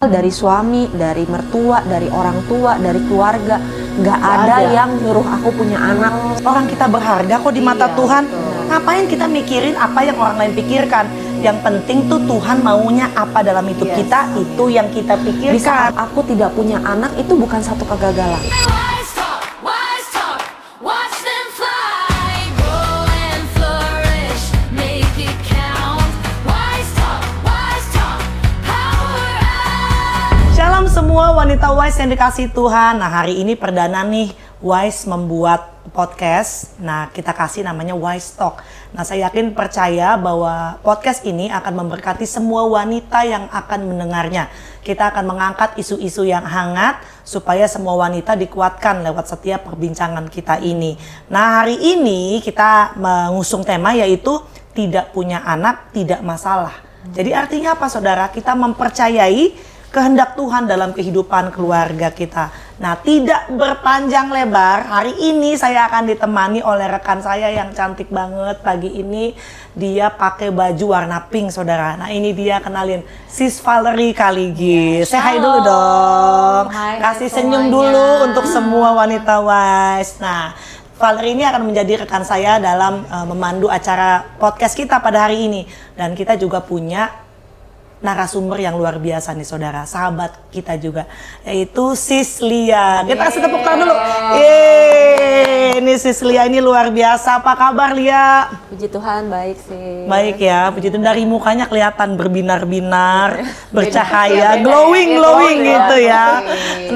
Dari suami, dari mertua, dari orang tua, dari keluarga, nggak ada yang nyuruh aku punya anak. Orang kita berharga kok di mata Tuhan. Ngapain kita mikirin apa yang orang lain pikirkan? Yang penting tuh Tuhan maunya apa dalam hidup kita, itu yang kita Di pikirkan. saat aku tidak punya anak itu bukan satu kegagalan. Wise talk, watch them fly, grow and flourish, make it count. Wise talk, power up. Shalom semua wanita wise yang dikasih Tuhan. Nah, hari ini perdana nih Wise membuat podcast. Nah, kita kasih namanya Wise Talk. Nah, saya yakin percaya bahwa podcast ini akan memberkati semua wanita yang akan mendengarnya. Kita akan mengangkat isu-isu yang hangat supaya semua wanita dikuatkan lewat setiap perbincangan kita ini. Nah, hari ini kita mengusung tema yaitu tidak punya anak tidak masalah. Jadi artinya apa, saudara? Kita mempercayai kehendak Tuhan dalam kehidupan keluarga kita. Nah, tidak berpanjang lebar, hari ini saya akan ditemani oleh rekan saya yang cantik banget pagi ini. Dia pakai baju warna pink, saudara. Nah, ini dia, kenalin, Sis Valerie Kaligis. Say hi dulu dong. Kasih senyum dulu untuk semua wanita wise. Nah, Valerie ini akan menjadi rekan saya dalam memandu acara podcast kita pada hari ini. Dan kita juga punya narasumber yang luar biasa nih, saudara, sahabat kita juga, yaitu Sis Lia. Kita kasih tepuk tangan dulu. Ini Sis Lia ini luar biasa. Apa kabar, Lia? Puji Tuhan, baik sih. Baik ya, puji Tuhan. Dari mukanya kelihatan berbinar-binar, bercahaya, glowing gitu ya.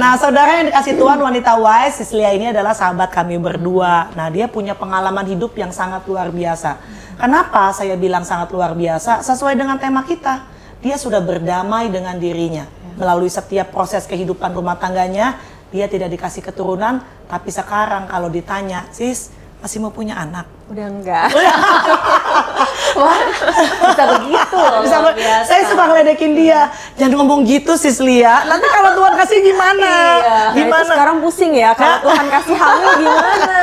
Nah, saudara yang dikasih Tuhan, wanita wise, Sis Lia ini adalah sahabat kami berdua. Nah, dia punya pengalaman hidup yang sangat luar biasa. Kenapa saya bilang sangat luar biasa? Sesuai dengan tema kita. Dia sudah berdamai dengan dirinya. Melalui setiap proses kehidupan rumah tangganya, dia tidak dikasih keturunan, tapi sekarang kalau ditanya, Sis, masih mau punya anak? Udah enggak. Wah, bisa begitu loh. Saya suka ngeledekin dia. Jangan ngomong gitu, Sis Lia. Nanti kalau Tuhan kasih gimana? Gimana? Sekarang pusing ya, kalau Tuhan kasih hamil gimana?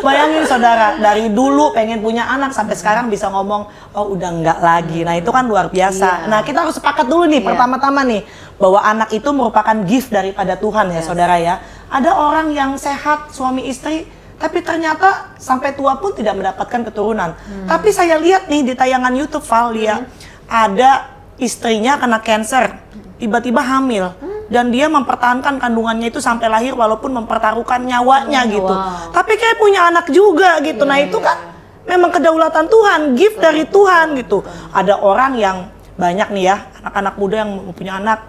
Bayangin, saudara, dari dulu pengen punya anak sampai sekarang bisa ngomong, oh udah enggak lagi. Nah, itu kan luar biasa. Nah, kita harus sepakat dulu nih, pertama-tama nih, bahwa anak itu merupakan gift daripada Tuhan ya, saudara ya. Ada orang yang sehat, suami istri, tapi ternyata sampai tua pun tidak mendapatkan keturunan. Tapi saya lihat nih di tayangan YouTube Val, Lia, ada istrinya kena cancer, tiba-tiba hamil. Dan dia mempertahankan kandungannya itu sampai lahir walaupun mempertaruhkan nyawanya gitu. Tapi kayak punya anak juga gitu. Nah, itu kan memang kedaulatan Tuhan, gift dari Tuhan gitu. Ada orang yang banyak nih ya, anak-anak muda yang punya anak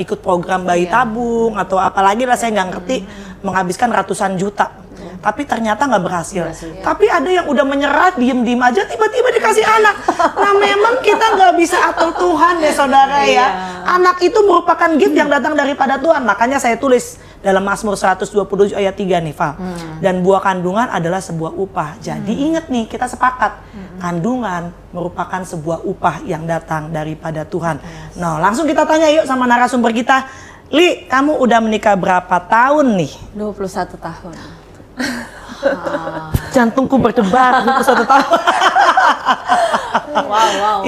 ikut program bayi tabung atau apalagi lah saya nggak ngerti, menghabiskan ratusan juta. Tapi ternyata nggak berhasil. Tapi ada yang udah menyerah, diem-diem aja, tiba-tiba dikasih anak. Nah, memang kita nggak bisa atur Tuhan ya, saudara ya. Anak itu merupakan gift yang datang daripada Tuhan. Makanya saya tulis dalam Mazmur 127 ayat 3 nih, Val. Dan buah kandungan adalah sebuah upah. Jadi ingat nih, kita sepakat. Kandungan merupakan sebuah upah yang datang daripada Tuhan. Nah, langsung kita tanya yuk sama narasumber kita. Li, kamu udah menikah berapa tahun nih? 21 tahun. Jantungku berdebar 21 tahun.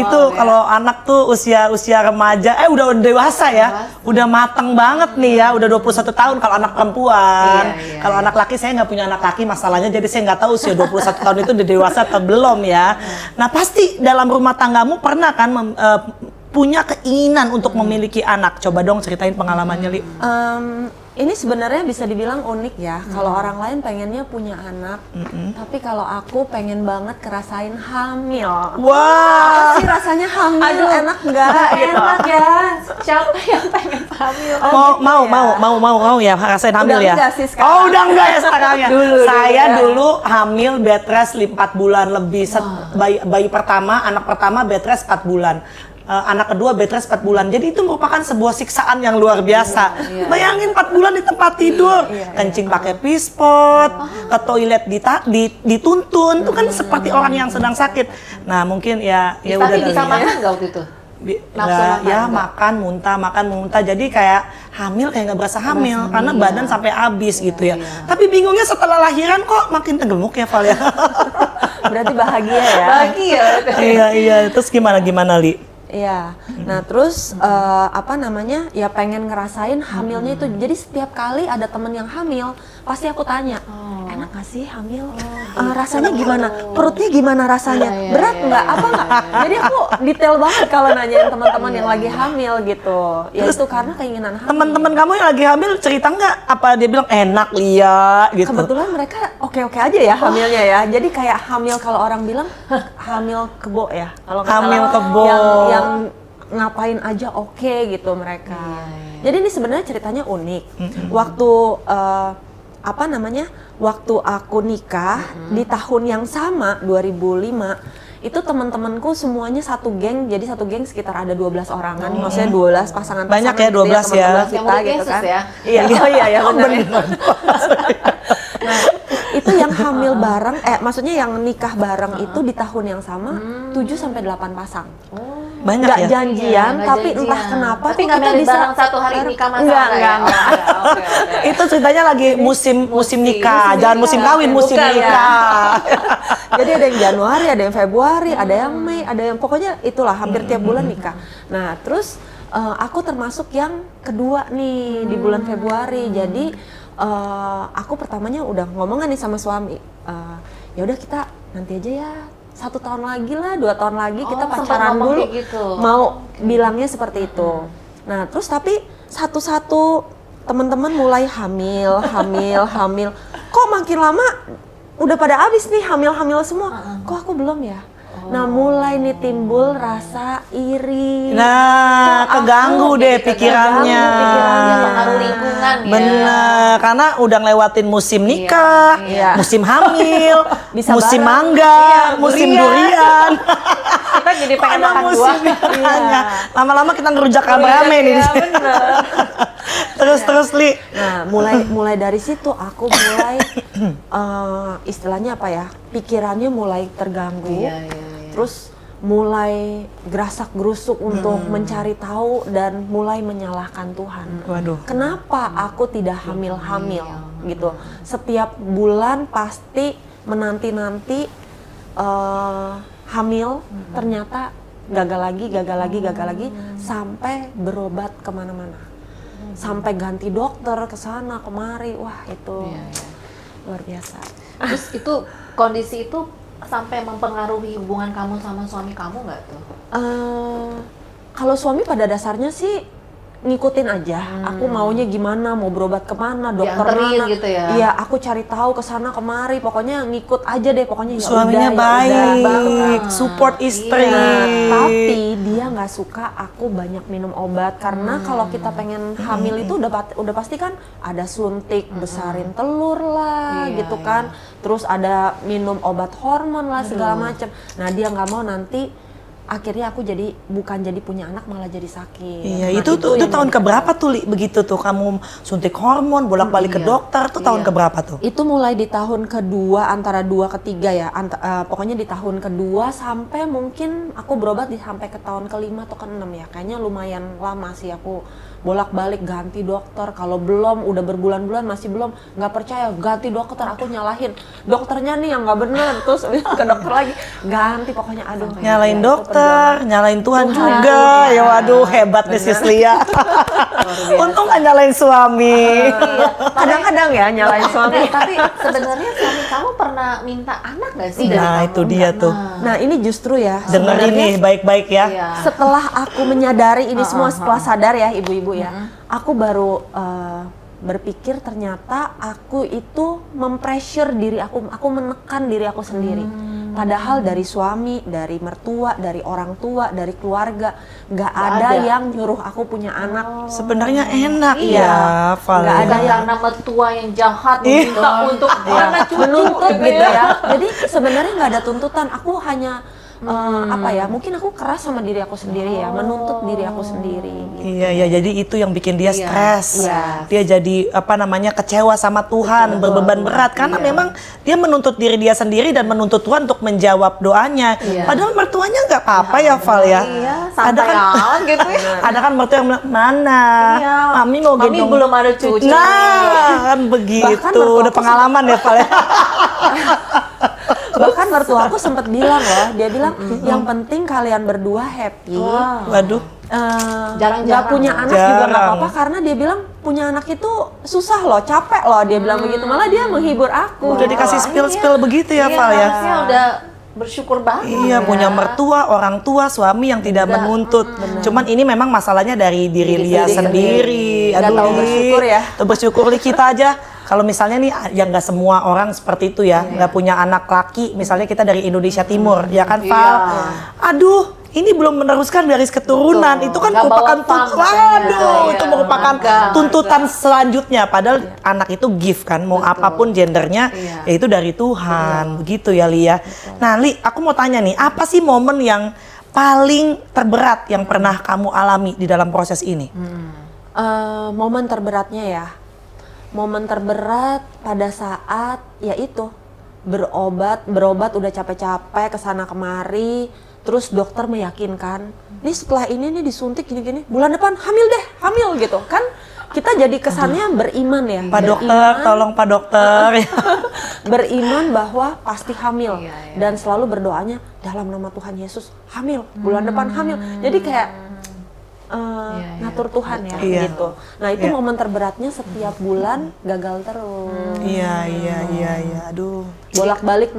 Itu kalau anak tuh usia remaja, udah dewasa ya. Udah matang banget nih ya, udah 21 tahun kalau anak perempuan. Kalau anak laki, saya nggak punya anak laki masalahnya, jadi saya nggak tahu usia 21 tahun itu udah dewasa atau belum ya. Nah, pasti dalam rumah tanggamu pernah kan punya keinginan untuk memiliki anak. Coba dong ceritain pengalamannya, Li. Ini sebenarnya bisa dibilang unik ya. Kalau orang lain pengennya punya anak, tapi kalau aku pengen banget kerasain hamil. Wah. Apa sih rasanya hamil? Aduh, enak nggak? enak ya. Siapa yang pengen hamil? Mau ya rasain hamil Udah ya? enggak sih sekarang? Oh, udah enggak ya sekarang ya? Saya ya. dulu hamil bed rest 4 bulan lebih. Bayi pertama, anak pertama bed rest 4 bulan. Anak kedua bed rest 4 bulan. Jadi itu merupakan sebuah siksaan yang luar biasa. Bayangin 4 bulan di tempat tidur, kencing pakai pispot, ke toilet dituntun. Itu kan seperti orang yang sedang sakit. Nah, mungkin ya udah Tapi bisa kali ya. makan nggak waktu itu? Nafsu makan Ya nggak? makan muntah. Jadi kayak hamil kayak nggak berasa hamil karena badan sampai habis gitu ya. Tapi bingungnya setelah lahiran kok makin tenggemuk ya, Val ya. Berarti bahagia ya. Bahagia. Iya. Terus gimana Li? Iya. Nah terus apa namanya? Ya pengen ngerasain hamilnya itu. Jadi setiap kali ada temen yang hamil, pasti aku tanya, enak gak sih hamil? Rasanya gimana? Perutnya gimana rasanya? Berat nggak? Apa nggak? Jadi aku detail banget kalau nanyain teman-teman yang lagi hamil gitu. Ya itu karena keinginan hamil. Teman-teman kamu yang lagi hamil cerita nggak? Apa dia bilang enak Lia gitu? Kebetulan mereka oke-oke aja ya hamilnya ya. Jadi kayak hamil kalau orang bilang hamil kebo ya. Kalau nggak Hamil salah, kebo. yang ngapain aja oke gitu mereka. Jadi ini sebenarnya ceritanya unik. Waktu apa namanya? Waktu aku nikah di tahun yang sama 2005 itu teman-temanku semuanya satu geng, jadi satu geng sekitar ada 12 orangan, maksudnya 12 pasangan-pasangan Banyak ya, 12 gitu ya. teman-teman Yang kita murid gitu Yesus kan. ya. Iya, oh iya ya benar. Nah, itu yang hamil bareng, maksudnya yang nikah bareng itu di tahun yang sama 7 sampai 8 pasang. Banyak Nggak ya? janjian, Iya, nggak tapi janjian. entah kenapa Tapi kok nggak kita married bisa bareng satu hari nikah masa enggak, ya? enggak. Oke. Itu ceritanya lagi musim nikah, musim jangan nikah. musim kawin, musim Bukan, ya. nikah. Jadi ada yang Januari, ada yang Februari, ada yang Mei, ada yang pokoknya itulah hampir tiap bulan nikah. Nah, terus aku termasuk yang kedua nih di bulan Februari. Jadi aku pertamanya udah ngomongan nih sama suami. Ya udah kita nanti aja ya 1 tahun lagi lah, 2 tahun lagi kita sempat pacaran ngomong dulu. kayak gitu. Mau bilangnya seperti itu. Nah, terus tapi satu-satu teman-teman mulai hamil. Kok makin lama udah pada habis nih hamil-hamil semua. Kok aku belum ya? Nah, mulai nih timbul rasa iri. Nah, Kok keganggu aku deh jadi pikirannya. keganggu pikirannya. Pengaruh lingkungan ya. Bener, karena udah ngelewatin musim nikah, Iya. musim hamil, Bisa musim bareng. mangga, Iya, musim durian. durian. Kita jadi pengen Ada makan buah. musimnya. Lama-lama kita ngerujak rame-rame nih. Iya, bener. Terus Li. Nah, mulai dari situ aku mulai istilahnya apa ya? Pikirannya mulai terganggu. Iya. Terus mulai gerasak gerusuk untuk mencari tahu dan mulai menyalahkan Tuhan. Waduh. Kenapa aku tidak hamil-hamil gitu? Setiap bulan pasti menanti-nanti hamil, ternyata gagal lagi sampai berobat kemana-mana, sampai ganti dokter ke sana kemari. Wah itu luar biasa. Terus itu kondisi itu sampai mempengaruhi hubungan kamu sama suami kamu nggak tuh? Kalau suami pada dasarnya sih ngikutin aja. Aku maunya gimana, mau berobat kemana, dokter Dianterin mana. gitu ya? Iya, aku cari tahu ke sana kemari. Pokoknya ngikut aja deh. Pokoknya ya Suaminya udah, baik, kan. support istri. Iya, tapi dia nggak suka aku banyak minum obat karena kalau kita pengen hamil itu udah pasti kan ada suntik besarin telur lah Iya, gitu kan. Terus ada minum obat hormon lah segala macam. Nah dia nggak mau nanti akhirnya aku bukan jadi punya anak malah jadi sakit. Iya, Nah, itu yang tahun jadi- keberapa tuh Li? Begitu tuh kamu suntik hormon, bolak-balik ke dokter tuh tahun keberapa tuh? Itu mulai di tahun kedua, antara 2 ke 3 ya. Pokoknya di tahun kedua sampai mungkin aku berobat sampai ke tahun ke-5 atau ke-6 ya. Kayaknya lumayan lama sih aku bolak-balik ganti dokter. Kalau belum udah berbulan-bulan masih belum, nggak percaya ganti dokter, aku nyalahin dokternya nih yang nggak bener. Terus ke dokter lagi ganti, pokoknya aduh. Nyalain ya, itu dokter, nyalain Tuhan Tuhan, juga. iya. Ya waduh, hebat nih Sis Lia. Untung nggak nyalain suami. Kadang-kadang ya nyalain suami. Tapi sebenarnya suami kamu pernah minta anak nggak sih? dari Nah, kamu? itu dia tuh. Nah ini justru ya. Dengerin sebenarnya nih baik-baik ya. Iya. setelah aku menyadari ini semua, setelah sadar ya ibu-ibu ya, aku baru berpikir ternyata aku itu mempressure diri aku menekan diri aku sendiri. Padahal dari suami, dari mertua, dari orang tua, dari keluarga, nggak ada yang nyuruh aku punya anak. Sebenarnya enak Iya. ya, Val. Nggak ada Bukan karena mertua yang jahat Iya. meminta untuk anak cucu Menuntut gitu gitu ya. ya. Jadi sebenarnya nggak ada tuntutan. Aku hanya apa ya? Mungkin aku keras sama diri aku sendiri ya, menuntut diri aku sendiri. Gitu. Iya, ya, jadi itu yang bikin dia stres. Iya. Dia jadi kecewa sama Tuhan, berbeban berat karena memang dia menuntut diri dia sendiri dan menuntut Tuhan untuk menjawab doanya. Padahal mertuanya nggak apa-apa ya, Val ya. Iya, Ada kan santai gitu ya. ada kan mertua yang bilang, "Mana? Iya. Mami mau Mami gendong." belum ada cucu. Nah, kan begitu. Bahkan mertua Udah aku pengalaman ya, Val ya. Bahkan mertua aku sempat bilang loh, dia bilang yang penting kalian berdua happy. Waduh. Jarang-jarang Nggak punya loh. anak juga nggak Jarang. apa-apa karena dia bilang punya anak itu susah loh, capek loh, dia bilang begitu. Malah dia menghibur aku. Udah dikasih spill-spill begitu ya, Val ya. Harusnya udah bersyukur banget. Iya, ya. punya mertua, orang tua, suami yang tidak menuntut. Cuman ini memang masalahnya dari diri Lia sendiri. Nggak tahu Li. bersyukur ya. Tuh bersyukur Li, kita aja. Kalau misalnya nih, yang nggak semua orang seperti itu ya, nggak punya anak laki, misalnya kita dari Indonesia Timur, ya kan, Val? Aduh, ini belum meneruskan garis keturunan. Betul. Itu kan Nggak merupakan bawa fam katanya. itu Iya. merupakan Nggak. tuntutan selanjutnya. Padahal anak itu gift kan, mau apapun gendernya, Iya. ya itu dari Tuhan. Begitu ya, Lia. Nah, Li, aku mau tanya nih, apa sih momen yang paling terberat yang pernah kamu alami di dalam proses ini? Momen terberatnya ya, momen terberat pada saat ya itu berobat udah capek-capek kesana kemari, terus dokter meyakinkan, nih setelah ini nih disuntik gini-gini, bulan depan hamil gitu kan, kita jadi kesannya beriman ya, Pak dokter, tolong Pak dokter. beriman bahwa pasti hamil Iya. dan selalu berdoanya dalam nama Tuhan Yesus hamil, bulan depan hamil, jadi kayak Iya. ngatur Tuhan ya Iya. gitu. Nah itu Iya. momen terberatnya setiap bulan gagal terus. Iya. Aduh. Bolak-balik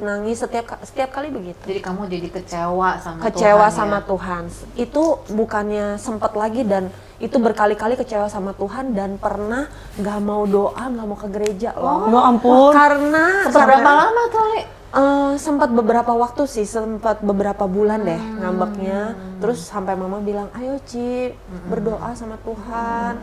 nangis, setiap kali begitu. Jadi kamu jadi kecewa sama Kecewa Tuhan, sama ya? Tuhan. Itu bukannya sempet lagi dan itu berkali-kali kecewa sama Tuhan dan pernah nggak mau doa, nggak mau ke gereja loh. Ya ampun. Karena Seberapa lama tuh, Li? sempat beberapa waktu sih, sempat beberapa bulan deh ngambeknya. Terus sampai mama bilang, ayo Ci, berdoa sama Tuhan,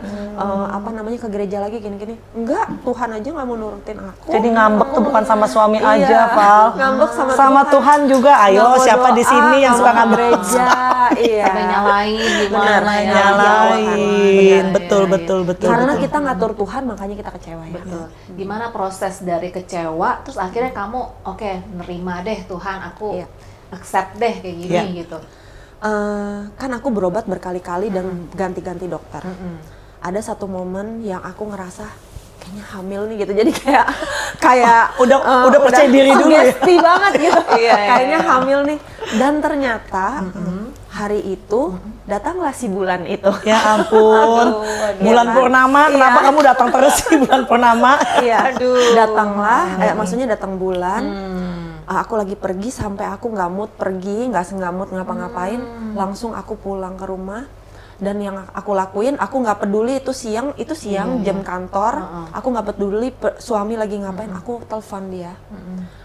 apa namanya ke gereja lagi gini-gini. Enggak, Tuhan aja nggak mau nurutin aku. Jadi ngambek tuh bukan sama suami Iya, aja, Val. ngambek sama Tuhan juga. Ayo, Nggak mau siapa di doa, sini yang nggak suka mau ke ngambek? gereja? Iya. Sampai nyalain gimana Benar, ya? Nyalain. Benar, Betul, iya, betul, iya. betul. Karena betul. kita ngatur Tuhan, makanya kita kecewa ya. Betul. Gimana proses dari kecewa, terus akhirnya kamu oke, nerima deh Tuhan, aku Iya. accept deh kayak gini Iya. gitu. Kan aku berobat berkali-kali dan ganti-ganti dokter. Ada satu momen yang aku ngerasa kayaknya hamil nih gitu. Jadi kayak udah percaya diri dulu ya? sugesti banget gitu. Iya. Kayaknya hamil nih. Dan ternyata hari itu datanglah si bulan itu. Ya ampun. Bulan Iya. purnama, kenapa Iya. kamu datang terus sih bulan purnama? Iya, datanglah, maksudnya datang bulan. Aku lagi pergi sampai aku nggak mood pergi, nggak mood ngapa-ngapain, langsung aku pulang ke rumah. Dan yang aku lakuin, aku nggak peduli itu siang jam kantor, aku nggak peduli suami lagi ngapain, aku telepon dia.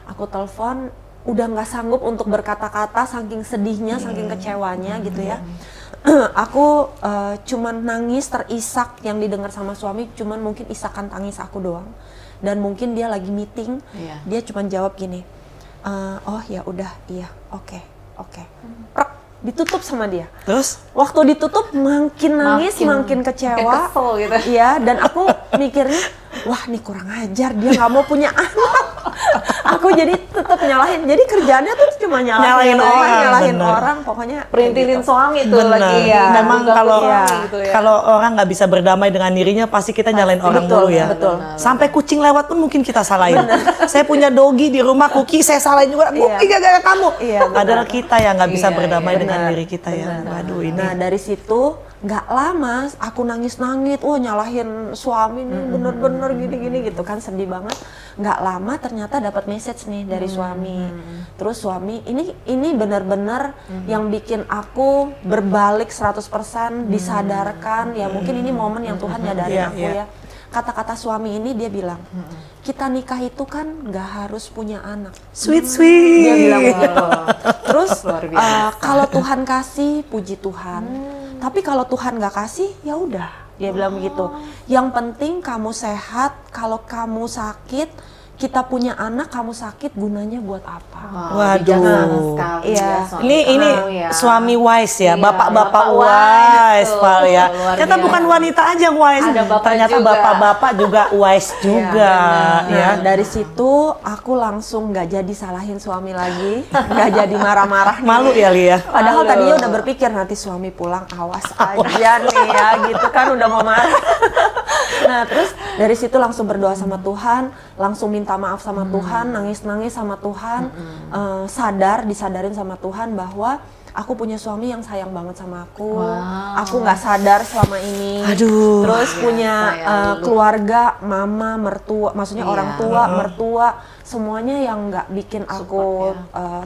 Aku telepon, udah nggak sanggup untuk berkata-kata, saking sedihnya, saking kecewanya gitu ya. Aku cuman nangis terisak, yang didengar sama suami cuman mungkin isakan tangis aku doang. Dan mungkin dia lagi meeting, Iya. dia cuman jawab gini, oh ya udah, iya, oke. Prek, ditutup sama dia. Terus? Waktu ditutup makin nangis, makin kecewa. kesel gitu. Iya, dan aku mikirnya, wah nih kurang ajar, dia nggak mau punya anak. Aku jadi tetap nyalahin. Jadi kerjaannya tuh cuma Nyalahin orang, bener. orang, pokoknya Perintilin suami tuh Benar. lagi ya. Memang Nggak kalau suami gitu ya. kalau orang nggak bisa berdamai dengan dirinya, pasti kita nyalain orang betul, dulu ya. betul. Sampai kucing lewat pun mungkin kita salahin. Saya punya dogi di rumah, Kuki saya salahin juga. Kuki gara-gara kamu. Iya, benar. Padahal kita yang nggak bisa Iya, berdamai iya, dengan benar. diri kita ya. Waduh ini. Nah dari situ nggak lama aku nangis-nangis, wah nyalahin suami nih bener-bener gini-gini gitu kan, sedih banget. Nggak lama ternyata dapat message nih dari suami. Terus suami ini bener-bener yang bikin aku berbalik 100%, disadarkan ya, mungkin ini momen yang Tuhan nyadarin Iya, aku iya. ya. Kata-kata suami ini dia bilang, kita nikah itu kan nggak harus punya anak. Sweet sweet. Dia bilang begitu. Terus Luar biasa. kalau Tuhan kasih, puji Tuhan. Tapi kalau Tuhan nggak kasih, ya udah. Dia bilang begitu. Yang penting kamu sehat. Kalau kamu sakit, kita punya anak, kamu sakit, gunanya buat apa? Waduh. Bijaksana sekali Iya. ya, suami Ini kamu ya. suami wise ya, Iya, bapak-bapak bapak wise, tuh, Val ya. luar Ternyata biasa. bukan wanita aja yang wise, Ada bapak ternyata juga. bapak-bapak juga wise juga Nah, ya. dari situ aku langsung nggak jadi salahin suami lagi, nggak jadi marah-marah. Malu ya Lia. Padahal Malu. tadinya udah berpikir nanti suami pulang awas aja nih ya, gitu kan udah mau marah. Nah terus dari situ langsung berdoa sama Tuhan, langsung minta maaf sama Tuhan, nangis-nangis sama Tuhan, disadarin sama Tuhan bahwa aku punya suami yang sayang banget sama aku. Wow. Aku nggak sadar selama ini. Aduh. Terus punya ya, keluarga, mama, mertua, maksudnya Iya. orang tua, mertua, semuanya yang nggak bikin aku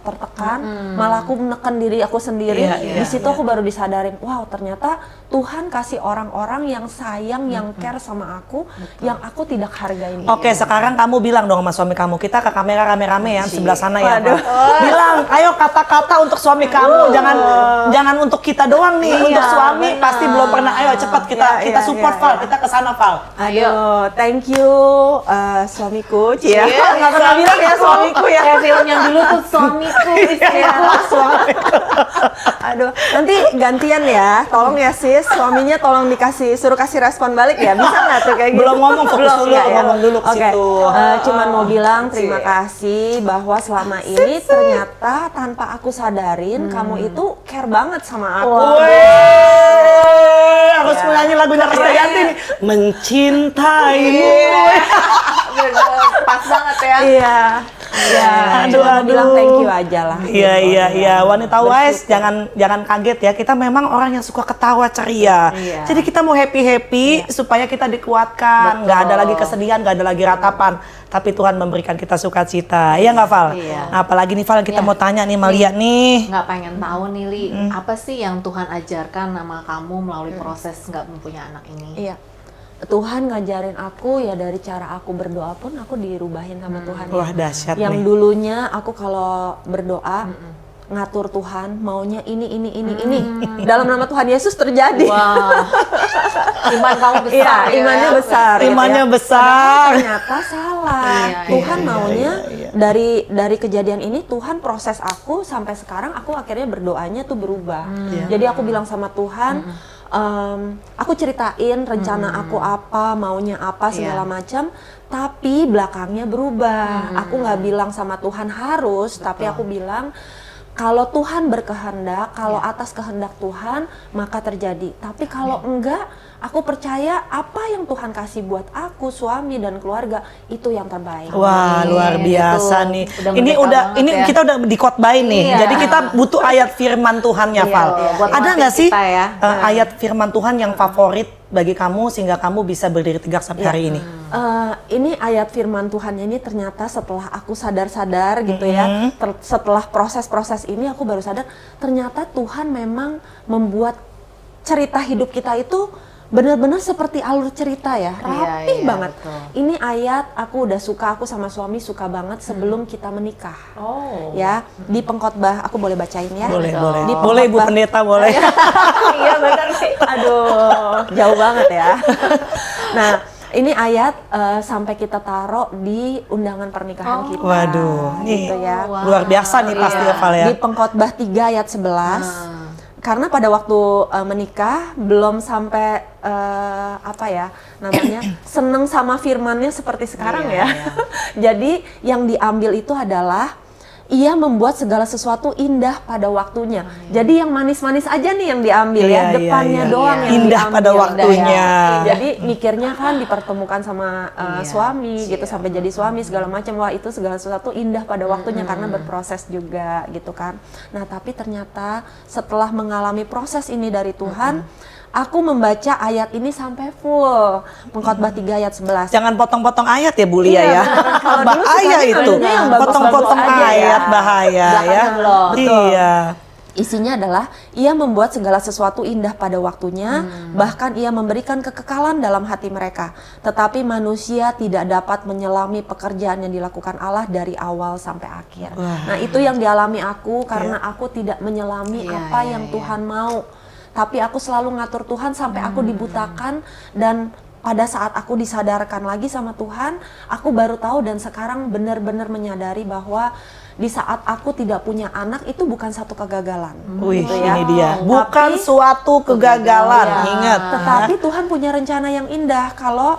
tertekan, malah aku menekan diri aku sendiri. Di situ aku baru disadarin, wow ternyata Tuhan kasih orang-orang yang sayang, yang care sama aku, yang aku tidak hargain. Oke, sekarang kamu bilang dong sama suami kamu. Kita ke kamera rame-rame ya, sebelah sana ya. Pak. Bilang, ayo kata-kata untuk suami kamu. Jangan untuk kita doang nih, untuk suami pasti belum pernah. Ayo cepat kita support Val, kita ke sana Val. Aduh, thank you suamiku, Cia. Iya, Nggak pernah bilang ya suamiku ya. Kayak film yang dulu tuh suamiku, istriku. Aduh, nanti gantian ya. Tolong ya sis, suaminya tolong suruh kasih respon balik ya. Bisa nggak tuh kayak gitu? Belum ngomong, fokus dulu, nggak ya? ngomong dulu ke Oke, situ. cuman mau bilang terima kasih bahwa selama ini ternyata tanpa aku sadarin kamu itu care banget sama aku. Harus menyanyi lagunya Krisdayanti nih. Mencintaimu. Bener, pas banget ya. Iya. Iya, Aduh, cuma aduh. bilang thank you aja lah. Iya. Wanita wise jangan kaget ya. Kita memang orang yang suka ketawa ceria. Iya. Jadi kita mau happy supaya kita dikuatkan. Nggak ada lagi kesedihan, nggak ada lagi ratapan. Tapi Tuhan memberikan kita sukacita. Iya nggak Val? Iya. Nah, apalagi nih Val kita Iya. mau tanya nih Malia nih. Nggak pengen tahu nih Li, apa sih yang Tuhan ajarkan sama kamu melalui proses nggak mempunyai anak ini? Iya. Tuhan ngajarin aku ya dari cara aku berdoa pun aku dirubahin sama Tuhan. Wah dahsyat Yang nih. dulunya aku kalau berdoa ngatur Tuhan maunya ini. Dalam nama Tuhan Yesus terjadi. Wah, iman kamu besar. Iya, ya. imannya besar. gitu Imannya ya. besar. Ternyata salah. Iya, Tuhan iya, maunya iya. dari kejadian ini Tuhan proses aku sampai sekarang aku akhirnya berdoanya tuh berubah. Jadi aku bilang sama Tuhan, aku ceritain rencana aku apa, maunya apa segala macam, tapi belakangnya berubah. Aku nggak bilang sama Tuhan harus, tapi aku bilang kalau Tuhan berkehendak, kalau atas kehendak Tuhan maka terjadi. Tapi kalau enggak, aku percaya apa yang Tuhan kasih buat aku, suami dan keluarga itu yang terbaik. Wah, luar biasa itu nih. udah Ini merdeka udah banget ini ya. kita udah dikotbain nih. Iya. Jadi kita butuh ayat firman Tuhannya, Iya, Val. iya. Buat Ada nguatin nggak sih kita ya. ayat firman Tuhan yang favorit bagi kamu sehingga kamu bisa berdiri tegak sampai hari ini? Ini ayat firman Tuhannya ini ternyata setelah aku sadar-sadar gitu ya, setelah proses-proses ini aku baru sadar ternyata Tuhan memang membuat cerita hidup kita itu benar-benar seperti alur cerita ya, rapi iya, banget. betul. Ini ayat aku udah suka, aku sama suami suka banget sebelum kita menikah. Oh. Ya, di pengkhotbah aku boleh bacain ya? Boleh, dong. boleh. Di Boleh Ibu pengkhotbah. Pendeta, boleh. Iya benar sih. Aduh, jauh banget ya. Nah, ini ayat sampai kita taruh di undangan pernikahan kita. Waduh, nih gitu ya. luar biasa nih pasti ya, Val ya. Di pengkhotbah 3 ayat 11. Karena pada waktu menikah belum sampai seneng sama firmannya seperti sekarang ya. Jadi yang diambil itu adalah ia membuat segala sesuatu indah pada waktunya. Jadi yang manis-manis aja nih yang diambil Iya, ya, depannya iya. doang yang Indah diambil. pada waktunya. Jadi mikirnya kan dipertemukan sama suami gitu sampai jadi suami segala macam. Wah, itu segala sesuatu indah pada waktunya karena berproses juga gitu kan. Nah, tapi ternyata setelah mengalami proses ini dari Tuhan, aku membaca ayat ini sampai full. Pengkhotbah 3 ayat 11. Jangan potong-potong ayat ya Bu Lia ya. Kalau dulu Bahaya sukanya itu. ngambilnya yang bagus-bagus Potong-potong aja ya. ayat bahaya ya. Belakangnya belum. Betul. Iya. Isinya adalah ia membuat segala sesuatu indah pada waktunya, bahkan ia memberikan kekekalan dalam hati mereka. Tetapi manusia tidak dapat menyelami pekerjaan yang dilakukan Allah dari awal sampai akhir. Nah, itu yang dialami aku karena aku tidak menyelami apa yang Tuhan mau. Tapi aku selalu ngatur Tuhan sampai aku dibutakan, dan pada saat aku disadarkan lagi sama Tuhan, aku baru tahu dan sekarang benar-benar menyadari bahwa di saat aku tidak punya anak itu bukan satu kegagalan. Wih, gitu ya. ini dia. Bukan Tapi- suatu kegagalan. Iya. Ingat. Tetapi Tuhan punya rencana yang indah. Kalau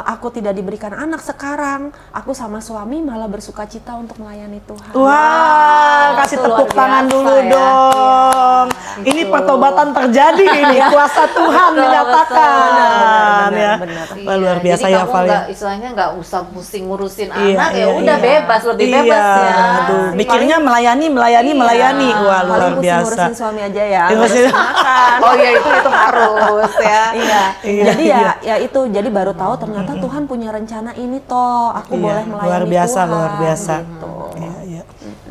aku tidak diberikan anak sekarang, aku sama suami malah bersuka cita untuk melayani Tuhan. Wah, kasih itu tepuk luar tangan biasa dulu ya. dong. Ini pertobatan terjadi ini, kuasa Tuhan Betul, menyatakan. betul. Ya. benar. Wah, luar biasa jadi ya, kamu Val, ya. nggak, istilahnya nggak usah pusing ngurusin Iya, anak, ya iya, udah iya. bebas, lebih Iya, bebas ya. aduh, mikirnya melayani. Iya. Wah, luar Paling pusing biasa. ngurusin suami aja ya. Ngurusin- ngurusin makan. Oh iya, itu harus ya. Iya. Iya, Jadi iya. ya itu jadi baru tahu ternyata Tuhan punya rencana ini toh. Aku Iya, boleh melayani luar biasa, Tuhan. luar biasa. Gitu. Iya, iya.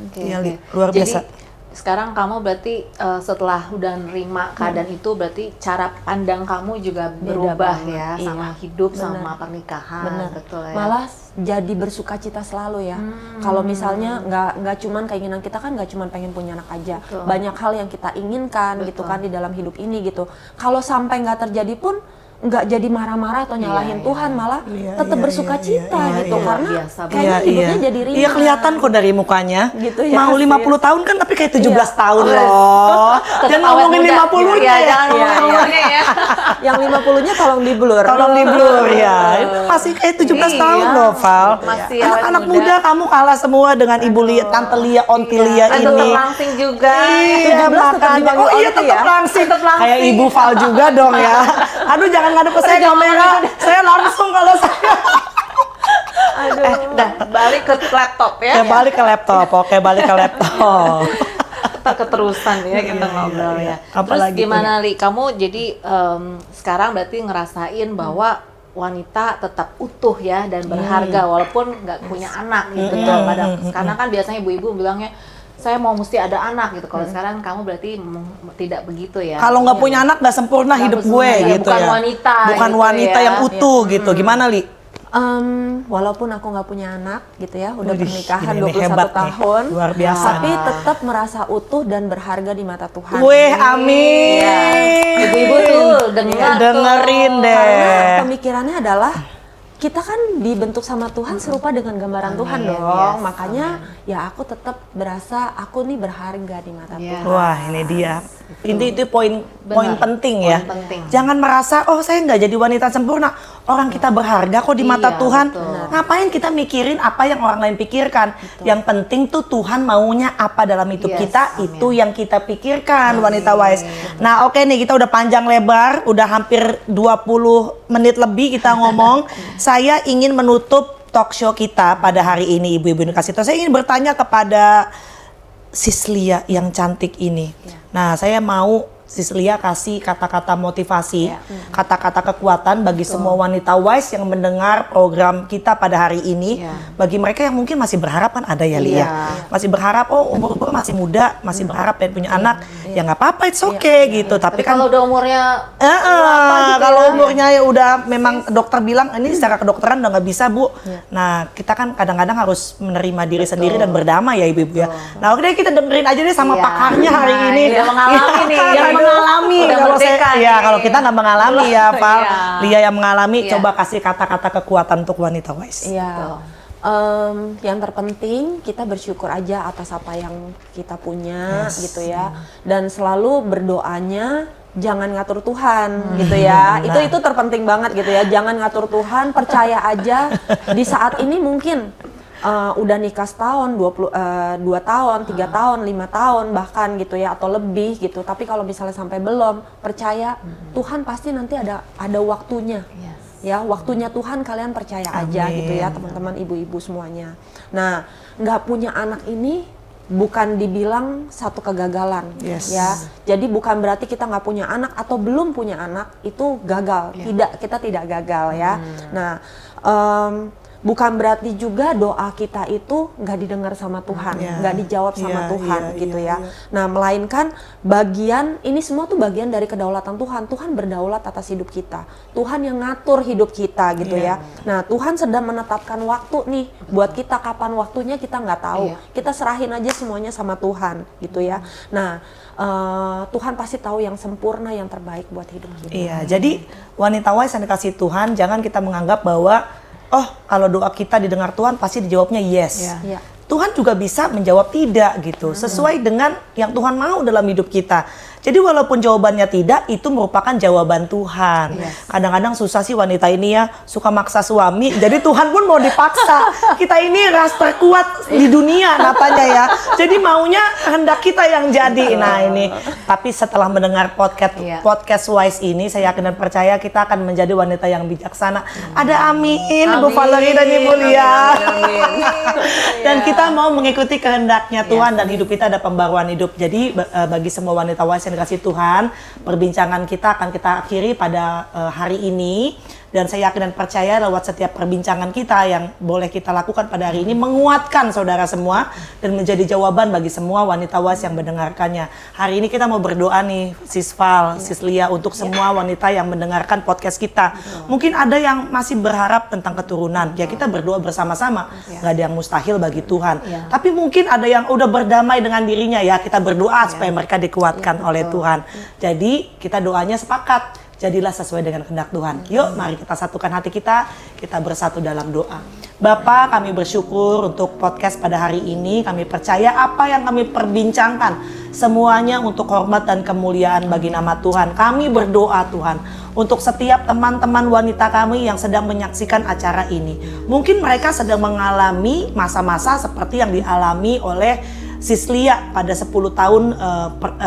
Oke, Iya, oke. Li, luar Jadi, biasa. sekarang kamu berarti setelah udah nerima keadaan itu, berarti cara pandang kamu juga berubah banget, ya, iya. sama hidup, Benar. sama pernikahan. Benar. Betul ya. Malah jadi bersuka cita selalu ya. Kalau misalnya nggak cuman keinginan kita kan nggak cuman pengen punya anak aja. Betul. Banyak hal yang kita inginkan gitu Betul. kan di dalam hidup ini gitu. Kalau sampai nggak terjadi pun nggak jadi marah-marah atau nyalahin Iya, Tuhan, malah Iya, tetap iya, bersuka iya, cita iya, gitu iya. karena Biasa banget. kayaknya hidupnya jadi ringan. Iya, kelihatan kok dari mukanya. Gitu ya, Mau Sis. 50 tahun kan tapi kayak 17 Iya. tahun loh. Tetap Jangan awet ngomongin muda. 50-nya. Iya, jangan Iya, ngomongin iya. umurnya ya. Yang 50-nya tolong di blur. Tolong di blur ya. Itu masih kayak 17 Iya. tahun loh, Val. Masih Anak-anak awet muda kamu kalah semua dengan Ibu Lia, Tante Lia, Onti Lia Kan ini. tetap langsing juga. Iya, 17 tetap makanya. dipanggil Oh iya, Onti tetap ya? langsing. Tetap langsing. Kayak Ibu Val juga dong ya. Aduh, jangan ngadep ke saya kamera. Saya langsung kalau saya. Dah, balik ke laptop ya. Ya, balik ke laptop. Oke, balik ke laptop. Kita keterusan ya kita Iya, ngobrol iya, iya. ya. Apalagi Terus gimana Li? Kamu jadi sekarang berarti ngerasain bahwa wanita tetap utuh ya dan berharga walaupun nggak punya anak gitu tuh. Karena kan biasanya ibu-ibu bilangnya saya mau mesti ada anak gitu. Kalau sekarang kamu berarti tidak begitu ya. Kalau nggak punya anak nggak sempurna Nggak hidup sempurna, gue ya, gitu bukan ya. wanita Bukan gitu wanita ya. yang utuh gitu. Gimana, Li? Walaupun aku nggak punya anak gitu ya, udah Widih, pernikahan ini 21 hebat nih. tahun, Luar biasa. tapi tetap merasa utuh dan berharga di mata Tuhan. Weh, amin. Iya. Ibu-ibu tuh dengar tuh. Dengerin deh. Karena pemikirannya adalah kita kan dibentuk sama Tuhan serupa dengan gambaran Tuhan dong. yes. Makanya ya aku tetap berasa aku nih berharga di mata Iya. Tuhan. Wah, ini dia. Itu poin penting ya. Poin penting. Jangan merasa oh saya nggak jadi wanita sempurna. Orang kita berharga kok di mata Iya, Tuhan. betul. Ngapain kita mikirin apa yang orang lain pikirkan? Yang penting tuh Tuhan maunya apa dalam hidup Yes, kita, amin. itu yang kita pikirkan, wanita wise. Nah, oke nih, kita udah panjang lebar, udah hampir 20 menit lebih kita ngomong. Saya ingin menutup talk show kita pada hari ini, Ibu-ibu Kasito. Saya ingin bertanya kepada Sis Lia yang cantik ini. Nah, saya mau Sis Lia kasih kata-kata motivasi, kata-kata kekuatan bagi semua wanita wise yang mendengar program kita pada hari ini. Iya. Bagi mereka yang mungkin masih berharap kan ada ya Lia. Iya. Masih berharap, oh umur gue masih muda, masih berharap pengen punya anak. Ya nggak apa-apa, it's okay gitu. Tapi Tapi kan kalau udah umurnya kalau umurnya ya udah memang dokter bilang ini secara kedokteran udah nggak bisa Bu. Nah kita kan kadang-kadang harus menerima diri sendiri dan berdamai ya ibu-ibu ya. Nah oke deh, kita dengerin aja deh sama Iya. pakarnya hari Nah, ini. yang mengalami nih, Yang yang mengalami. udah Kalau merdeka saya, nih. ya kalau kita nggak mengalami ya Val. Iya. Lia yang mengalami, Iya. coba kasih kata-kata kekuatan untuk wanita wise. Iya. Yang terpenting kita bersyukur aja atas apa yang kita punya gitu ya, dan selalu berdoanya jangan ngatur Tuhan gitu ya. Itu terpenting banget gitu ya. Jangan ngatur Tuhan, percaya aja di saat ini mungkin udah nikah setahun, 2 tahun, 3 tahun, 5 tahun bahkan gitu ya, atau lebih gitu. Tapi kalau misalnya sampai belum, percaya Tuhan pasti nanti ada waktunya. Ya, waktunya Tuhan, kalian percaya aja gitu ya teman-teman ibu-ibu semuanya. Nah, nggak punya anak ini bukan dibilang satu kegagalan Yes. ya. Jadi bukan berarti kita nggak punya anak atau belum punya anak itu gagal. Tidak, kita tidak gagal ya. Nah, bukan berarti juga doa kita itu nggak didengar sama Tuhan, nggak dijawab sama Tuhan gitu ya. Nah, melainkan bagian ini semua tuh bagian dari kedaulatan Tuhan. Tuhan berdaulat atas hidup kita. Tuhan yang ngatur hidup kita gitu ya. Nah, Tuhan sedang menetapkan waktu nih buat kita, kapan waktunya kita nggak tahu. Kita serahin aja semuanya sama Tuhan gitu ya. Nah, Tuhan pasti tahu yang sempurna, yang terbaik buat hidup kita. Iya, jadi wanita wise yang dikasih Tuhan, jangan kita menganggap bahwa oh kalau doa kita didengar Tuhan pasti dijawabnya yes. Iya. Tuhan juga bisa menjawab tidak gitu, sesuai dengan yang Tuhan mau dalam hidup kita. Jadi walaupun jawabannya tidak, itu merupakan jawaban Tuhan. Kadang-kadang susah sih wanita ini ya, suka maksa suami. Jadi Tuhan pun mau dipaksa. Kita ini ras terkuat di dunia katanya ya. Jadi maunya kehendak kita yang jadi. Nah ini, tapi setelah mendengar podcast Wise ini, saya yakin dan percaya kita akan menjadi wanita yang bijaksana. Ada amin, Ibu Valerie dan Ibu Lia. Dan kita mau mengikuti kehendaknya Tuhan dan hidup kita ada pembaruan hidup. Jadi bagi semua wanita Wise yang dikasih Tuhan, perbincangan kita akan kita akhiri pada hari ini. Dan saya yakin dan percaya lewat setiap perbincangan kita yang boleh kita lakukan pada hari ini menguatkan saudara semua dan menjadi jawaban bagi semua wanita Wise yang mendengarkannya. Hari ini kita mau berdoa nih, Sis Val, Sis Lia, untuk semua wanita yang mendengarkan podcast kita. Mungkin ada yang masih berharap tentang keturunan, ya kita berdoa bersama-sama. Gak ada yang mustahil bagi Tuhan. Tapi mungkin ada yang udah berdamai dengan dirinya, ya kita berdoa supaya mereka dikuatkan oleh Tuhan. Jadi kita doanya sepakat. Jadilah sesuai dengan kehendak Tuhan. Yuk, mari kita satukan hati kita bersatu dalam doa. Bapa, kami bersyukur untuk podcast pada hari ini. Kami percaya apa yang kami perbincangkan semuanya untuk hormat dan kemuliaan bagi nama Tuhan. Kami berdoa Tuhan untuk setiap teman-teman wanita kami yang sedang menyaksikan acara ini. Mungkin mereka sedang mengalami masa-masa seperti yang dialami oleh Sis Lia pada 10 tahun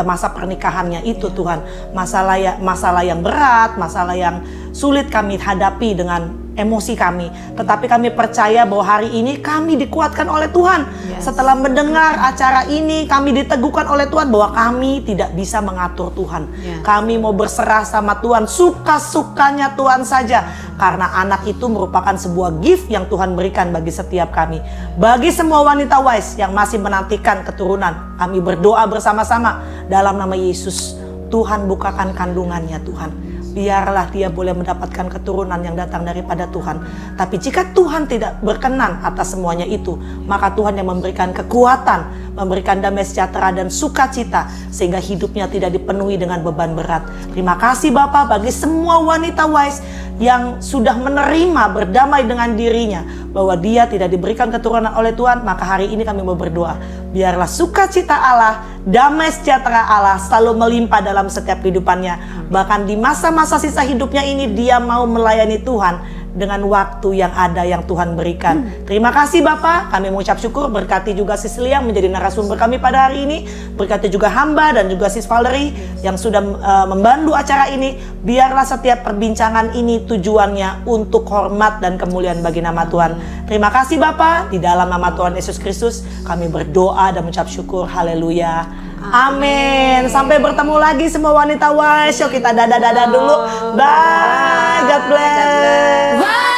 masa pernikahannya itu Tuhan. Masalah yang berat, masalah yang sulit kami hadapi dengan emosi kami. Tetapi kami percaya bahwa hari ini kami dikuatkan oleh Tuhan. Setelah mendengar acara ini, kami diteguhkan oleh Tuhan bahwa kami tidak bisa mengatur Tuhan. Kami mau berserah sama Tuhan, suka-sukanya Tuhan saja. Karena anak itu merupakan sebuah gift yang Tuhan berikan bagi setiap kami. Bagi semua wanita Wise yang masih menantikan keturunan, kami berdoa bersama-sama dalam nama Yesus. Tuhan bukakan kandungannya Tuhan. Biarlah dia boleh mendapatkan keturunan yang datang daripada Tuhan. Tapi jika Tuhan tidak berkenan atas semuanya itu, maka Tuhan yang memberikan kekuatan, memberikan damai sejahtera dan sukacita, sehingga hidupnya tidak dipenuhi dengan beban berat. Terima kasih Bapa bagi semua wanita Wise yang sudah menerima berdamai dengan dirinya bahwa dia tidak diberikan keturunan oleh Tuhan. Maka hari ini kami mau berdoa, biarlah sukacita Allah, damai sejahtera Allah selalu melimpah dalam setiap kehidupannya. Bahkan di masa-masa sisa hidupnya ini dia mau melayani Tuhan dengan waktu yang ada yang Tuhan berikan. Terima kasih Bapak, kami mengucap syukur. Berkati juga Sis Lia yang menjadi narasumber kami pada hari ini. Berkati juga hamba dan juga Sis Valerie yang sudah membantu acara ini. Biarlah setiap perbincangan ini tujuannya untuk hormat dan kemuliaan bagi nama Tuhan. Terima kasih Bapak, di dalam nama Tuhan Yesus Kristus kami berdoa dan mengucap syukur. Haleluya. Amin. Sampai bertemu lagi semua wanita Wise. Yuk kita dadah-dadah dulu. Bye. God bless.